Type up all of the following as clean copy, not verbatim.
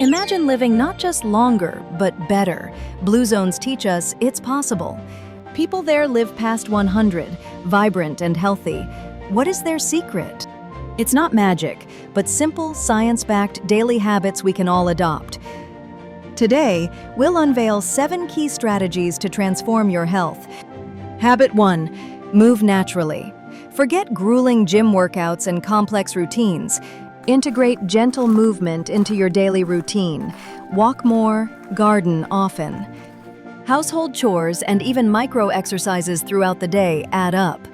Imagine living not just longer, but better. Blue zones teach us it's possible. People there live past 100, vibrant and healthy. What is their secret? It's not magic, but simple, science-backed daily habits we can all adopt. Today, we'll unveil 7 key strategies to transform your health. Habit 1. Move naturally. Forget grueling gym workouts and complex routines. Integrate gentle movement into your daily routine. Walk more, garden often. Household chores and even micro-exercises throughout the day add up.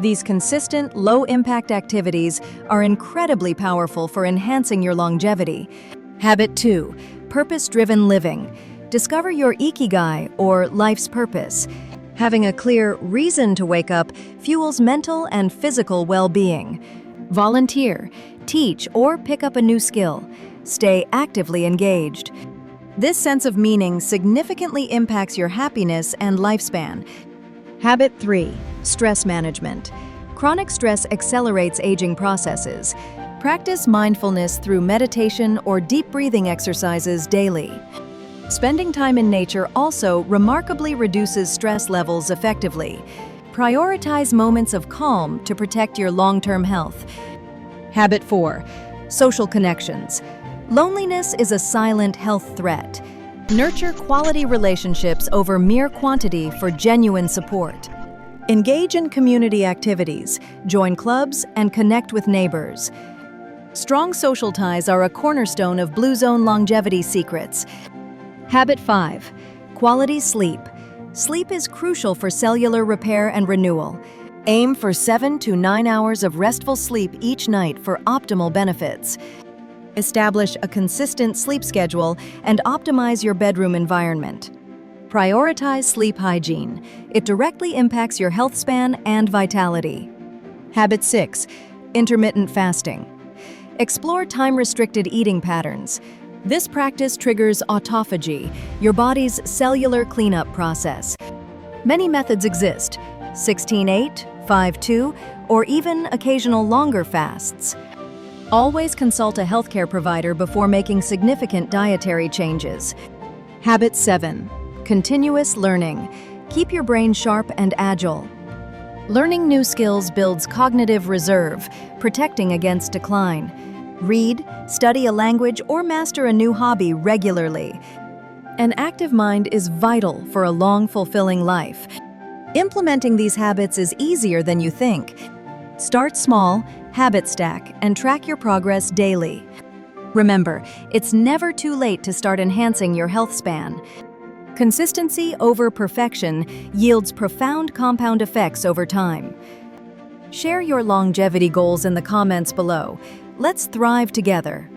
These consistent, low-impact activities are incredibly powerful for enhancing your longevity. Habit 2. Purpose-driven living. Discover your ikigai, or life's purpose. Having a clear reason to wake up fuels mental and physical well-being. Volunteer, teach, or pick up a new skill. Stay actively engaged. This sense of meaning significantly impacts your happiness and lifespan. Habit 3. Stress management. Chronic stress accelerates aging processes. Practice mindfulness through meditation or deep breathing exercises daily. Spending time in nature also remarkably reduces stress levels effectively. Prioritize moments of calm to protect your long-term health. Habit 4. Social connections. Loneliness is a silent health threat. Nurture quality relationships over mere quantity for genuine support. Engage in community activities, join clubs, and connect with neighbors. Strong social ties are a cornerstone of Blue Zone longevity secrets. Habit 5. Quality sleep. Sleep is crucial for cellular repair and renewal. Aim for 7 to 9 hours of restful sleep each night for optimal benefits. Establish a consistent sleep schedule and optimize your bedroom environment. Prioritize sleep hygiene. It directly impacts your health span and vitality. Habit 6. Intermittent fasting. Explore time-restricted eating patterns. This practice triggers autophagy, your body's cellular cleanup process. Many methods exist: 16-8, 5-2, or even occasional longer fasts. Always consult a healthcare provider before making significant dietary changes. Habit 7. Continuous learning. Keep your brain sharp and agile. Learning new skills builds cognitive reserve, protecting against decline. Read, study a language, or master a new hobby regularly. An active mind is vital for a long, fulfilling life. Implementing these habits is easier than you think. Start small, habit stack, and track your progress daily. Remember, it's never too late to start enhancing your health span. Consistency over perfection yields profound compound effects over time. Share your longevity goals in the comments below. Let's thrive together.